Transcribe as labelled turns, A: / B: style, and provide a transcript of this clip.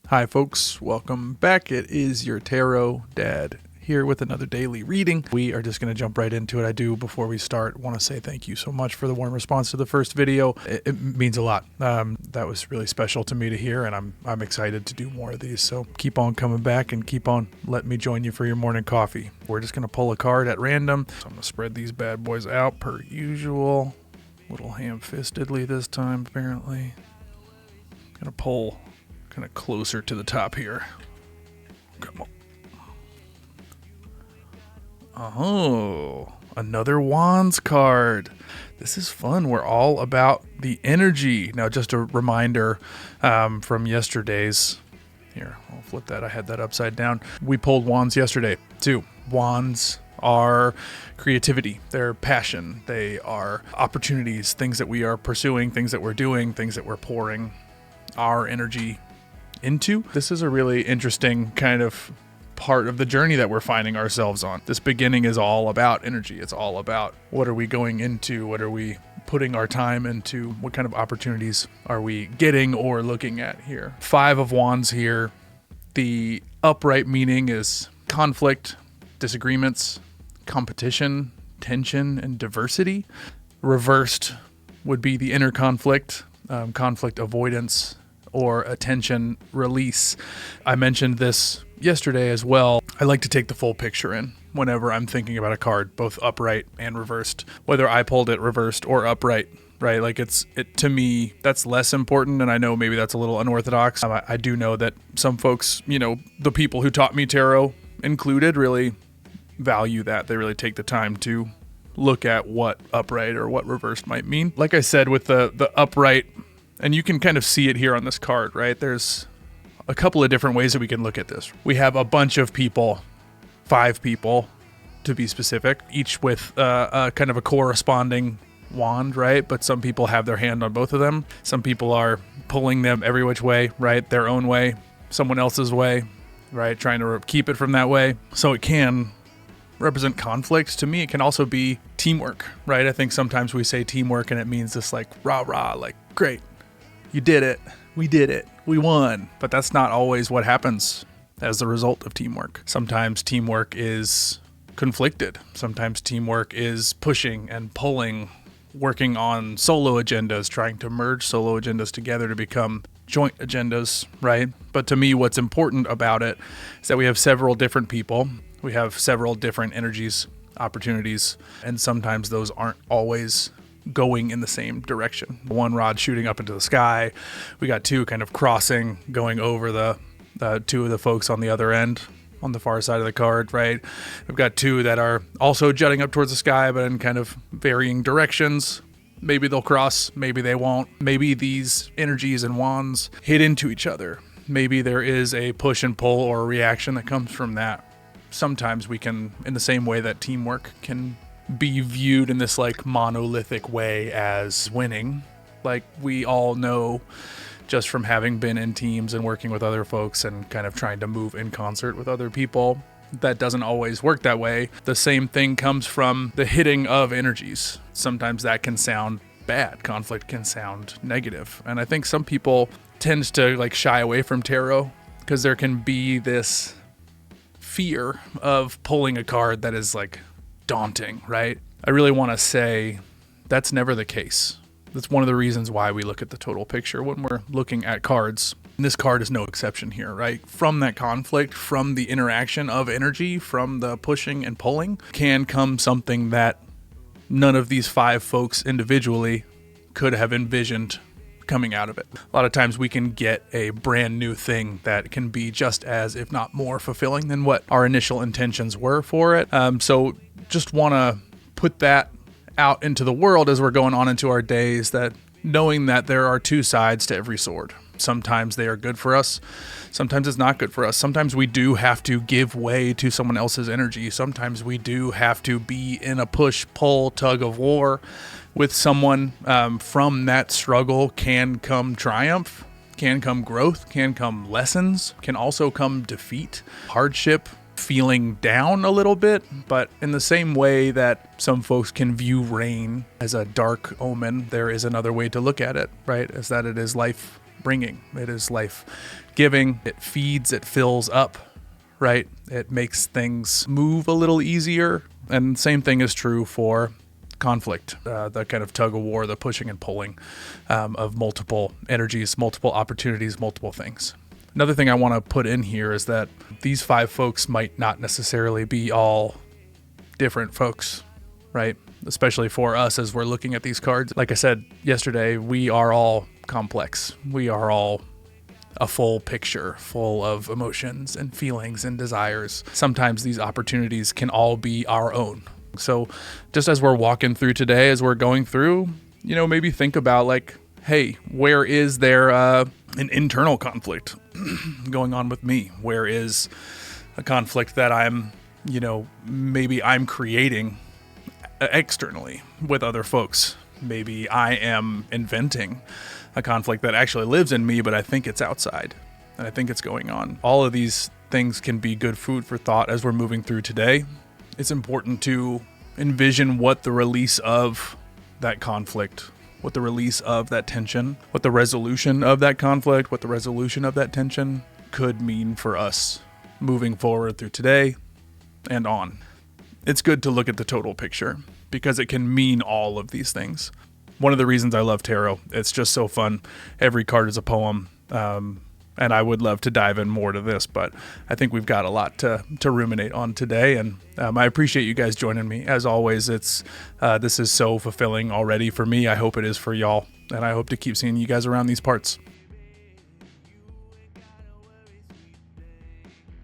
A: Hi folks, welcome back. It is your Tarot Dad here with another daily reading. We are just going to jump right into it. I do, before we start, want to say thank you so much for the warm response to the first video. It means a lot. That was really special to me to hear, and I'm excited to do more of these. So keep on coming back and keep on letting me join you for your morning coffee. We're just going to pull a card at random. So I'm going to spread these bad boys out per usual. A little ham-fistedly this time, apparently. Going to pull kind of closer to the top here. Come on. Oh, another Wands card. This is fun. We're all about the energy. Now, just a reminder from yesterday's. Here, I'll flip that. I had that upside down. We pulled Wands yesterday, too. Wands are creativity. They're passion. They are opportunities, things that we are pursuing, things that we're doing, things that we're pouring our energy into. This is a really interesting kind of part of the journey that we're finding ourselves on. This beginning is all about energy. It's all about what are we going into? What are we putting our time into? What kind of opportunities are we getting or looking at here? 5 of Wands here. The upright meaning is conflict, disagreements, competition, tension, and diversity. Reversed would be the inner conflict, conflict avoidance, or attention release. I mentioned this yesterday as well. I like to take the full picture in whenever I'm thinking about a card, both upright and reversed, whether I pulled it reversed or upright, right? Like it to me, that's less important. And I know maybe that's a little unorthodox. I do know that some folks, the people who taught me tarot included, really value that. They really take the time to look at what upright or what reversed might mean. Like I said, with the upright, and you can kind of see it here on this card, right? There's a couple of different ways that we can look at this. We have a bunch of people, 5 people to be specific, each with a kind of a corresponding wand, right? But some people have their hand on both of them. Some people are pulling them every which way, right? Their own way, someone else's way, right? Trying to keep it from that way. So it can represent conflict. To me, it can also be teamwork, right? I think sometimes we say teamwork and it means this like rah, like great. You did it. We did it. We won. But that's not always what happens as the result of teamwork. Sometimes teamwork is conflicted. Sometimes teamwork is pushing and pulling, working on solo agendas, trying to merge solo agendas together to become joint agendas, right? But to me, what's important about it is that we have several different people. We have several different energies, opportunities, and sometimes those aren't always going in the same direction. One rod shooting up into the sky. We got 2 kind of crossing, going over the 2 of the folks on the other end, on the far side of the card, right? We've got 2 that are also jutting up towards the sky, but in kind of varying directions. Maybe they'll cross, maybe they won't. Maybe these energies and wands hit into each other. Maybe there is a push and pull or a reaction that comes from that. Sometimes we can, in the same way that teamwork can be viewed in this like monolithic way as winning. Like we all know just from having been in teams and working with other folks and kind of trying to move in concert with other people, that doesn't always work that way. The same thing comes from the hitting of energies. Sometimes that can sound bad. Conflict can sound negative. And I think some people tend to like shy away from tarot because there can be this fear of pulling a card that is like daunting, right? I really want to say that's never the case. That's one of the reasons why we look at the total picture when we're looking at cards. And this card is no exception here, right? From that conflict, from the interaction of energy, from the pushing and pulling, can come something that none of these 5 folks individually could have envisioned coming out of it. A lot of times we can get a brand new thing that can be just as, if not more, fulfilling than what our initial intentions were for it. So just want to put that out into the world as we're going on into our days, that knowing that there are 2 sides to every sword. Sometimes they are good for us. Sometimes it's not good for us. Sometimes we do have to give way to someone else's energy. Sometimes we do have to be in a push, pull, tug of war with someone. From that struggle can come triumph, can come growth, can come lessons, can also come defeat, hardship, feeling down a little bit. But in the same way that some folks can view rain as a dark omen, there is another way to look at it, right? As that it is life bringing. It is life giving. It feeds, it fills up, right? It makes things move a little easier. And same thing is true for conflict, the kind of tug of war, the pushing and pulling of multiple energies, multiple opportunities, multiple things. Another thing I want to put in here is that these 5 folks might not necessarily be all different folks, right? Especially for us as we're looking at these cards. Like I said yesterday, we are all complex. We are all a full picture, full of emotions and feelings and desires. Sometimes these opportunities can all be our own. So just as we're walking through today, as we're going through, maybe think about like, hey, where is there an internal conflict going on with me? Where is a conflict that maybe I'm creating externally with other folks? Maybe I am inventing a conflict that actually lives in me, but I think it's outside and I think it's going on. All of these things can be good food for thought as we're moving through today. It's important to envision what the release of that conflict, what the release of that tension, what the resolution of that conflict, what the resolution of that tension could mean for us moving forward through today and on. It's good to look at the total picture because it can mean all of these things. One of the reasons I love tarot, it's just so fun. Every card is a poem. And I would love to dive in more to this, but I think we've got a lot to ruminate on today. And I appreciate you guys joining me. As always, this is so fulfilling already for me. I hope it is for y'all. And I hope to keep seeing you guys around these parts.